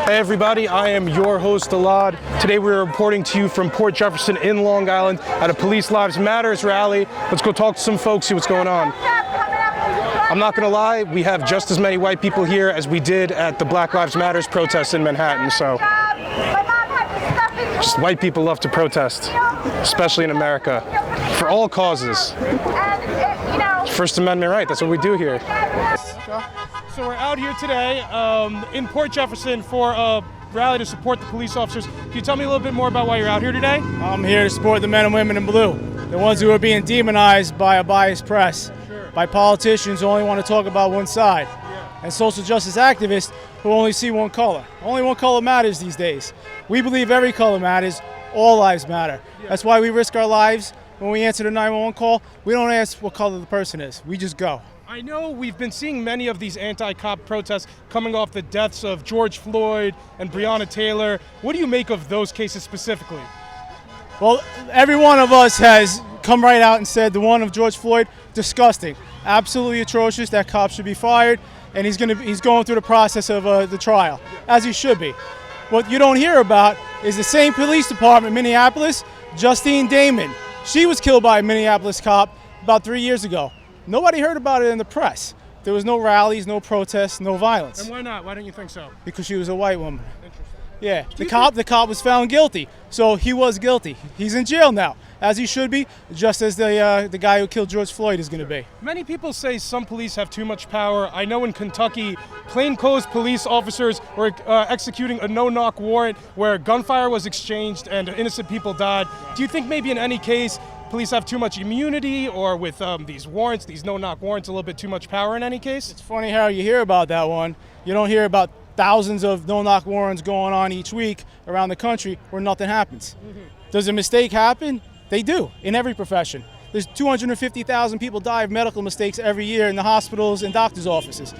Hey everybody, I am your host Elad. Today we're reporting to you from Port Jefferson in Long Island at a Police Lives Matters rally. Let's go talk to some folks, see what's going on. I'm not gonna lie, we have just as many white people here as we did at the Black Lives Matters protest in Manhattan, so just white people love to protest, especially in America, for all causes. First Amendment right, that's what we do here. So we're out here today in Port Jefferson for a rally to support the police officers. Can you tell me a little bit more about why you're out here today? I'm here to support the men and women in blue, the ones who are being demonized by a biased press, by politicians who only want to talk about one side, and social justice activists who only see one color. Only one color matters these days. We believe every color matters, all lives matter. That's why we risk our lives when we answer the 911 call. We don't ask what color the person is, we just go. I know we've been seeing many of these anti-cop protests coming off the deaths of George Floyd and Breonna Taylor. What do you make of those cases specifically? Well, every one of us has come right out and said the one of George Floyd, disgusting, absolutely atrocious, that cop should be fired, and he's going through the process of the trial, as he should be. What you don't hear about is the same police department in Minneapolis, Justine Damon. She was killed by a Minneapolis cop about 3 years ago. Nobody heard about it in the press. There was no rallies, no protests, no violence. And why not? Why don't you think so? Because she was a white woman. Interesting. Yeah, the cop was found guilty, so he was guilty. He's in jail now, as he should be, just as the guy who killed George Floyd is going to be. Many people say some police have too much power. I know in Kentucky, plainclothes police officers were executing a no-knock warrant where gunfire was exchanged and innocent people died. Do you think maybe in any case police have too much immunity, or with these warrants, these no-knock warrants, a little bit too much power in any case? It's funny how you hear about that one. You don't hear about thousands of no-knock warrants going on each week around the country where nothing happens. Does a mistake happen? They do, in every profession. There's 250,000 people die of medical mistakes every year in the hospitals and doctors' offices.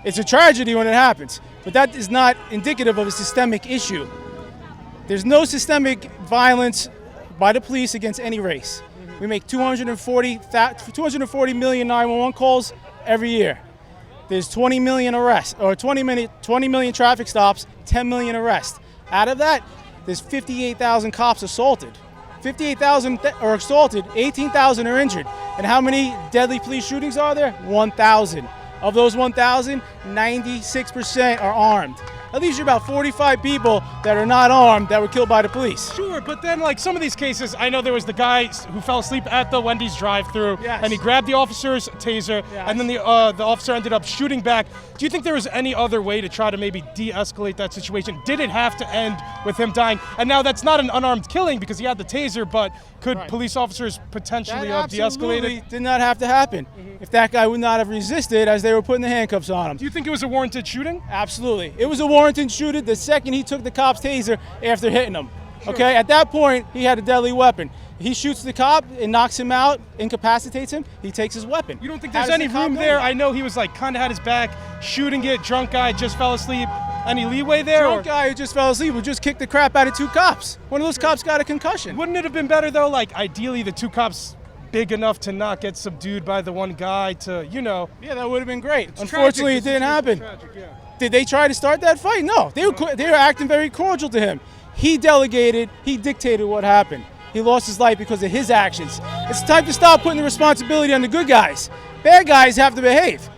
It's a tragedy when it happens, but that is not indicative of a systemic issue. There's no systemic violence by the police against any race. We make 240 million 911 calls every year. There's 20 million arrests, or 20 million traffic stops, 10 million arrests. Out of that, there's 58,000 cops assaulted. 58,000 are assaulted, 18,000 are injured. And how many deadly police shootings are there? 1,000. Of those 1,000, 96% are armed. That leaves you about 45 people that are not armed that were killed by the police. Sure, but then like some of these cases, I know there was the guy who fell asleep at the Wendy's drive-thru, and he grabbed the officer's taser, and then the officer ended up shooting back. Do you think there was any other way to try to maybe de-escalate that situation? Did it have to end with him dying? And now that's not an unarmed killing because he had the taser, but could police officers potentially have de-escalated? Absolutely did not have to happen. If that guy would not have resisted as they were putting the handcuffs on him. Do you think it was a warranted shooting? Absolutely. It was a warranted shooting the second he took the cop's taser after hitting him. Sure. Okay, at that point, he had a deadly weapon. He shoots the cop, it knocks him out, incapacitates him, he takes his weapon. You don't think there's any room there? I know he was like kind of had his back, shooting it, drunk guy, just fell asleep. Any leeway there? Drunk guy who just fell asleep would just kick the crap out of two cops. One of those cops got a concussion. Wouldn't it have been better though, like ideally the two cops big enough to not get subdued by the one guy to, you know. Yeah, that would have been great. Unfortunately, it didn't happen. Tragic, yeah. Did they try to start that fight? No, they were acting very cordial to him. He delegated, he dictated what happened. He lost his life because of his actions. It's time to stop putting the responsibility on the good guys. Bad guys have to behave.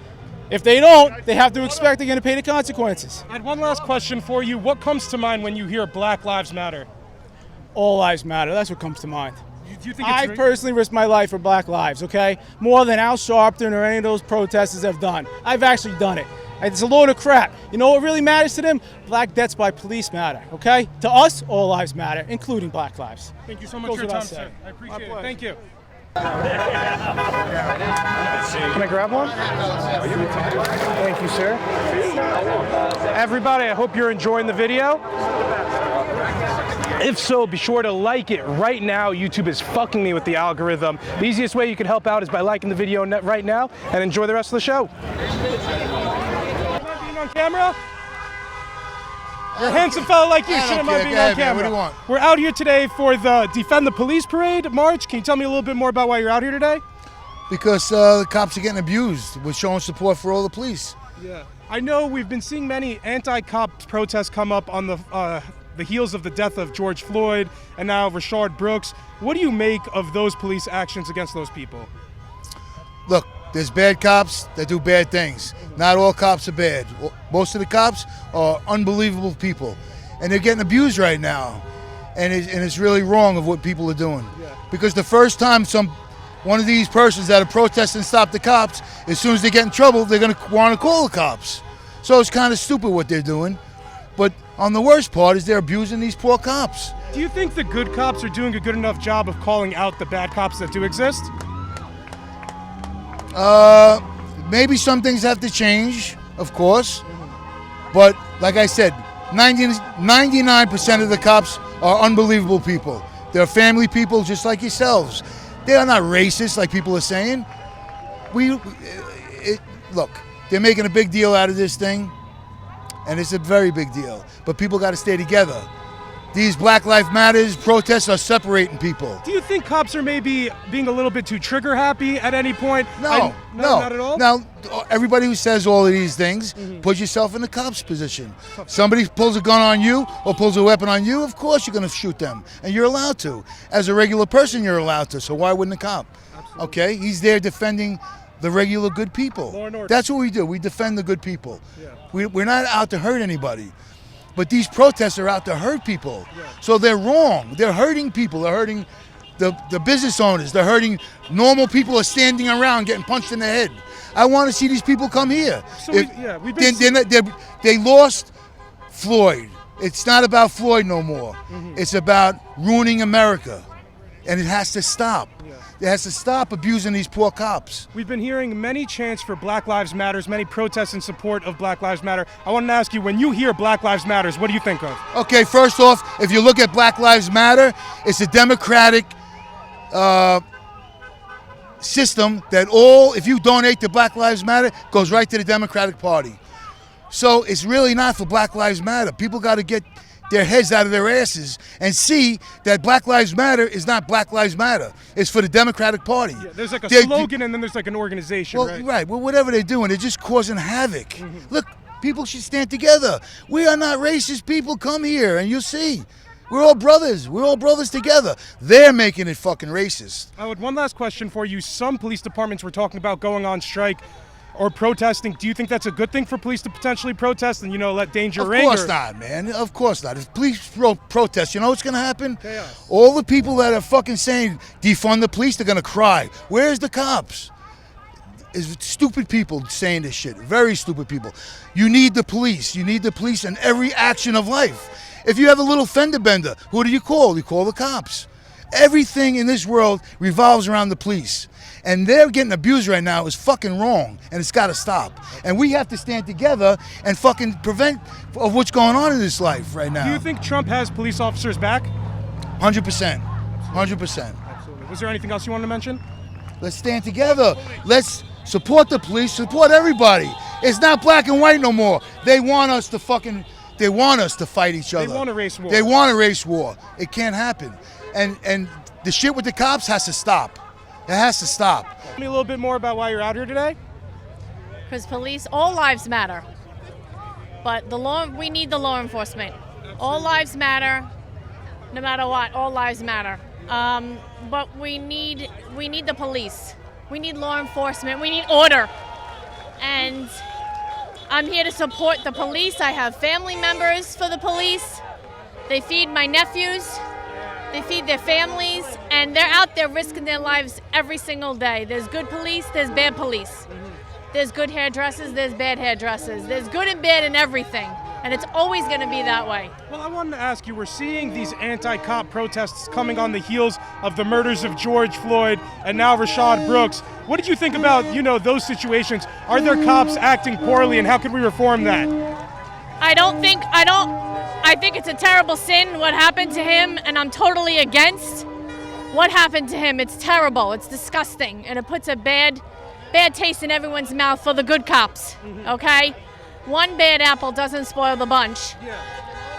If they don't, they have to expect they're going to pay the consequences. I had one last question for you. What comes to mind when you hear Black Lives Matter? All lives matter. That's what comes to mind. Do you think I personally risked my life for Black lives, okay? More than Al Sharpton or any of those protesters have done. I've actually done it. It's a load of crap. You know what really matters to them? Black deaths by police matter, okay? To us, all lives matter, including Black lives. Thank you so much for your time, sir. I appreciate it. Thank you. Can I grab one? Thank you, sir. Everybody, I hope you're enjoying the video. If so, be sure to like it right now. YouTube is fucking me with the algorithm. The easiest way you can help out is by liking the video right now, and enjoy the rest of the show. Being on camera? You're a handsome fella like you, shouldn't mind being on camera. What do you want? We're out here today for the Defend the Police Parade March. Can you tell me a little bit more about why you're out here today? Because the cops are getting abused. We're showing support for all the police. Yeah. I know we've been seeing many anti-cop protests come up on the heels of the death of George Floyd and now Rayshard Brooks. What do you make of those police actions against those people? Look, there's bad cops that do bad things. Not all cops are bad. Most of the cops are unbelievable people, and they're getting abused right now, and it's really wrong of what people are doing. Yeah. Because the first time one of these persons that are protesting stop the cops, as soon as they get in trouble, they're going to want to call the cops. So it's kind of stupid what they're doing. But on the worst part is they're abusing these poor cops. Do you think the good cops are doing a good enough job of calling out the bad cops that do exist? Maybe some things have to change, of course. But like I said, 99% of the cops are unbelievable people. They're family people just like yourselves. They are not racist like people are saying. Look, they're making a big deal out of this thing, and it's a very big deal. But people got to stay together. These Black Lives Matters protests are separating people. Do you think cops are maybe being a little bit too trigger happy at any point? No, not at all? Now, everybody who says all of these things, put yourself in the cop's position. Somebody pulls a gun on you or pulls a weapon on you, of course you're going to shoot them. And you're allowed to. As a regular person, you're allowed to. So why wouldn't a cop? Absolutely. Okay? He's there defending the regular good people. Law and order. That's what we do. We defend the good people. Yeah. We're not out to hurt anybody. But these protests are out to hurt people. Yeah. So they're wrong. They're hurting people. They're hurting the business owners. They're hurting normal people are standing around getting punched in the head. I want to see these people come here. So They lost Floyd. It's not about Floyd no more. It's about ruining America. And it has to stop. Yeah. It has to stop abusing these poor cops. We've been hearing many chants for Black Lives Matters, many protests in support of Black Lives Matter. I want to ask you, when you hear Black Lives Matters, what do you think of? Okay, first off, if you look at Black Lives Matter, it's a democratic system that if you donate to Black Lives Matter, goes right to the Democratic Party. So it's really not for Black Lives Matter. People got to get their heads out of their asses and see that Black Lives Matter is not Black Lives Matter. It's for the Democratic Party. Yeah, there's like a slogan and then there's like an organization, well, right? Right. Well, whatever they're doing, they're just causing havoc. Look, people should stand together. We are not racist people. Come here and you'll see. We're all brothers. We're all brothers together. They're making it fucking racist. I would one last question for you. Some police departments were talking about going on strike or protesting. Do you think that's a good thing for police to potentially protest and, let danger ring? Of course not, man. Of course not. If police protest, you know what's going to happen? Chaos. All the people that are fucking saying defund the police, they're going to cry. Where's the cops? It's stupid people saying this shit. Very stupid people. You need the police. You need the police in every action of life. If you have a little fender bender, who do you call? You call the cops. Everything in this world revolves around the police. And they're getting abused right now is fucking wrong, and it's got to stop. And we have to stand together and fucking prevent of what's going on in this life right now. Do you think Trump has police officers back? 100%. 100%. Absolutely. Was there anything else you wanted to mention? Let's stand together. Let's support the police, support everybody. It's not black and white no more. They want us to fight each other. They want a race war. They want a race war. It can't happen. And the shit with the cops has to stop. It has to stop. Tell me a little bit more about why you're out here today. Because police, all lives matter. But we need the law enforcement. Absolutely. All lives matter, no matter what. All lives matter. But we need the police. We need law enforcement. We need order. And I'm here to support the police. I have family members for the police. They feed my nephews. They feed their families, and they're out there risking their lives every single day. There's good police, there's bad police. There's good hairdressers, there's bad hairdressers. There's good and bad in everything, and it's always going to be that way. Well, I wanted to ask you, we're seeing these anti-cop protests coming on the heels of the murders of George Floyd and now Rayshard Brooks. What did you think about, those situations? Are there cops acting poorly, and how could we reform that? I think it's a terrible sin what happened to him, and I'm totally against what happened to him. It's terrible. It's disgusting, and it puts a bad taste in everyone's mouth for the good cops, okay? One bad apple doesn't spoil the bunch. Yeah.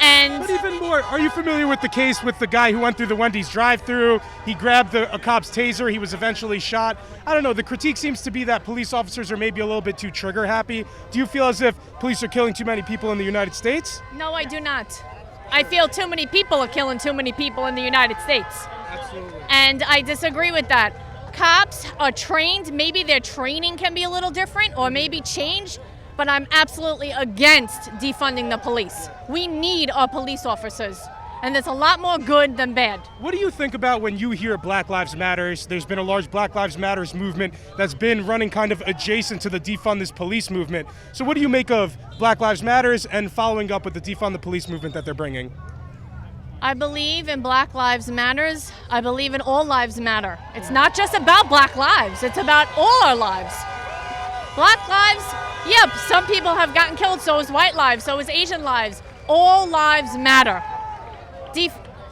And But even more, are you familiar with the case with the guy who went through the Wendy's drive-thru? He grabbed a cop's taser. He was eventually shot. I don't know. The critique seems to be that police officers are maybe a little bit too trigger-happy. Do you feel as if police are killing too many people in the United States? no, I do not. I feel too many people are killing too many people in the United States. Absolutely. And I disagree with that. Cops are trained. Maybe their training can be a little different or maybe change, but I'm absolutely against defunding the police. We need our police officers, and there's a lot more good than bad. What do you think about when you hear Black Lives Matters? There's been a large Black Lives Matters movement that's been running kind of adjacent to the defund this police movement. So what do you make of Black Lives Matters and following up with the defund the police movement that they're bringing? I believe in Black Lives Matters. I believe in all lives matter. It's not just about Black lives. It's about all our lives. Black lives, yep, some people have gotten killed, so is white lives, so is Asian lives. All lives matter.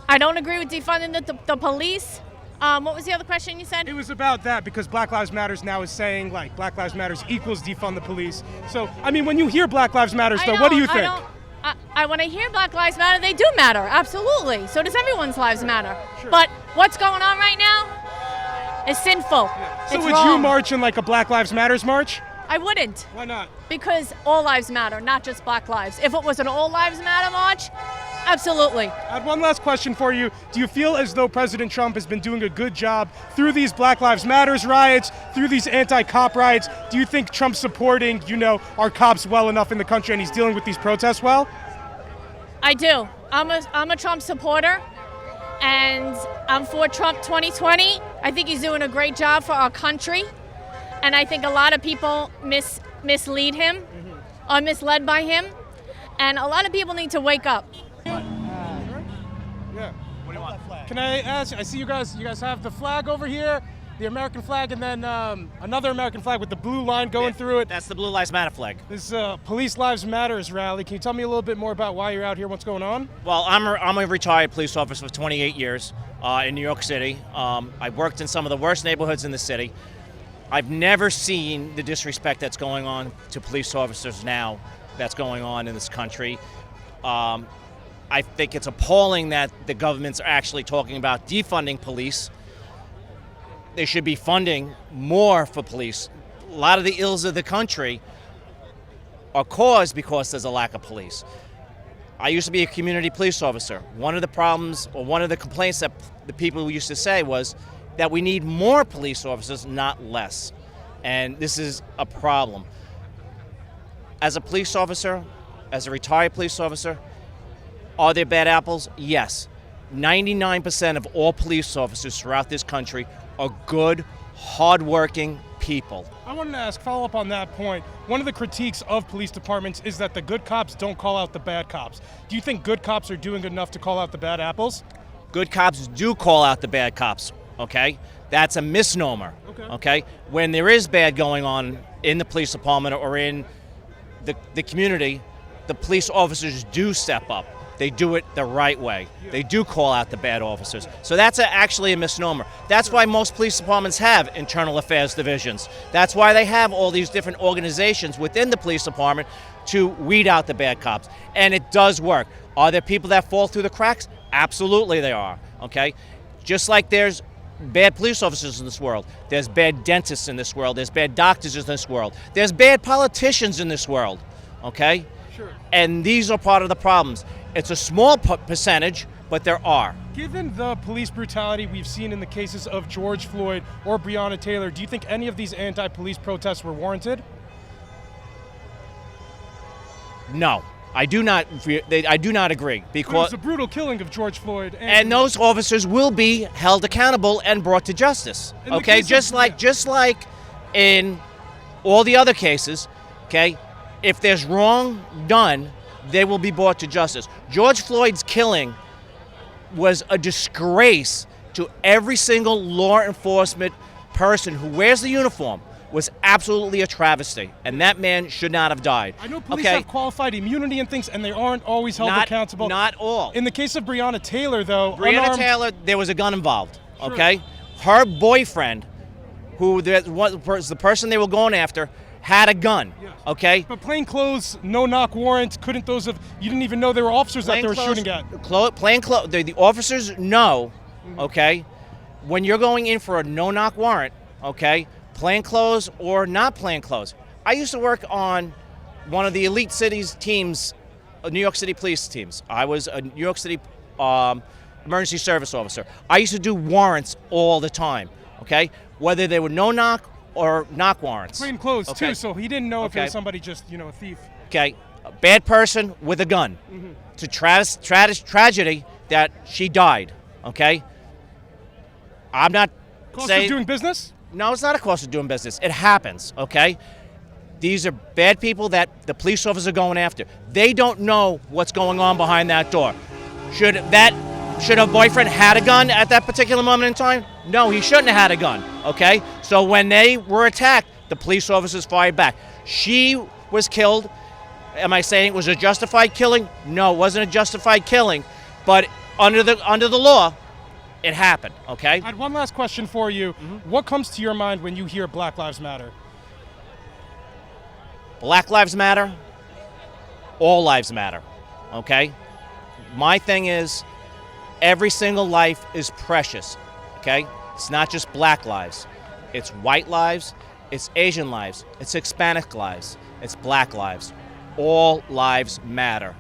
I don't agree with defunding the police. What was the other question you said? It was about that because Black Lives Matters now is saying like Black Lives Matters equals defund the police. So, I mean, when you hear Black Lives Matters, though, what do you think? When I hear Black Lives Matter, they do matter, absolutely. So does everyone's lives matter. Sure. But what's going on right now is sinful. So It's would wrong. you march in like a Black Lives Matters march? I wouldn't. Why not? Because all lives matter, not just Black lives. If it was an all lives matter march, absolutely. I had one last question for you. Do you feel as though President Trump has been doing a good job through these Black Lives Matters riots, through these anti-cop riots? Do you think Trump's supporting, our cops well enough in the country and he's dealing with these protests well? I do. I'm a Trump supporter, and I'm for Trump 2020. I think he's doing a great job for our country, and I think a lot of people mislead him or misled by him, and a lot of people need to wake up. Yeah. What do you want? Can I ask? I see you guys have the flag over here, the American flag, and then another American flag with the blue line going through it. That's the Blue Lives Matter flag. This Police Lives Matters rally. Can you tell me a little bit more about why you're out here? What's going on? Well, I'm a retired police officer for 28 years in New York City. I've worked in some of the worst neighborhoods in the city. I've never seen the disrespect that's going on to police officers now that's going on in this country. I think it's appalling that the governments are actually talking about defunding police. They should be funding more for police. A lot of the ills of the country are caused because there's a lack of police. I used to be a community police officer. One of the problems, or one of the complaints that the people used to say was that we need more police officers, not less. And this is a problem. As a police officer, as a retired police officer, are there bad apples? Yes. 99% of all police officers throughout this country are good, hardworking people. I wanted to follow up on that point. One of the critiques of police departments is that the good cops don't call out the bad cops. Do you think good cops are doing enough to call out the bad apples? Good cops do call out the bad cops, okay? That's a misnomer, okay? When there is bad going on in the police department or in the community, the police officers do step up. They do it the right way. They do call out the bad officers. So that's actually a misnomer. That's why most police departments have internal affairs divisions. That's why they have all these different organizations within the police department to weed out the bad cops. And it does work. Are there people that fall through the cracks? Absolutely they are, okay? Just like there's bad police officers in this world. There's bad dentists in this world. There's bad doctors in this world. There's bad politicians in this world, okay? Sure. And these are part of the problems. It's a small percentage, but there are. Given the police brutality we've seen in the cases of George Floyd or Breonna Taylor, do you think any of these anti-police protests were warranted? No, I do not. I do not agree because It was a brutal killing of George Floyd, and those officers will be held accountable and brought to justice. In the Okay, case of- just like in all the other cases. Okay, if there's wrong done, they will be brought to justice. George Floyd's killing was a disgrace to every single law enforcement person who wears the uniform. Was absolutely a travesty, and that man should not have died. I know police have qualified immunity and things, and they aren't always held accountable. Not all. In the case of Breonna Taylor, though, Breonna Taylor, there was a gun involved, okay? Her boyfriend, who was the person they were going after, had a gun. Yes. Okay. But plain clothes, no knock warrant. Couldn't those have? You didn't even know there were officers that they were shooting at. Plain clothes. The officers know. Okay. When you're going in for a no knock warrant, okay, plain clothes or not plain clothes. I used to work on one of the elite cities teams, New York City police teams. I was a New York City emergency service officer. I used to do warrants all the time, okay? Whether they were no knock or knock warrants. Plain clothes Okay. too, so he didn't know if it Okay. was somebody just, a thief. Okay, a bad person with a gun. It's a tragedy that she died, okay? I'm not Cost saying... of doing business? No, it's not a cost of doing business. It happens, okay? These are bad people that the police officers are going after. They don't know what's going on behind that door. Should a boyfriend had a gun at that particular moment in time? No, he shouldn't have had a gun, okay? So when they were attacked, the police officers fired back. She was killed. Am I saying it was a justified killing? No, it wasn't a justified killing, but under the law, it happened, okay? I had one last question for you. What comes to your mind when you hear Black Lives Matter? Black lives matter. All lives matter, okay? My thing is, every single life is precious, okay? It's not just black lives. It's white lives, it's Asian lives, it's Hispanic lives, it's black lives. All lives matter.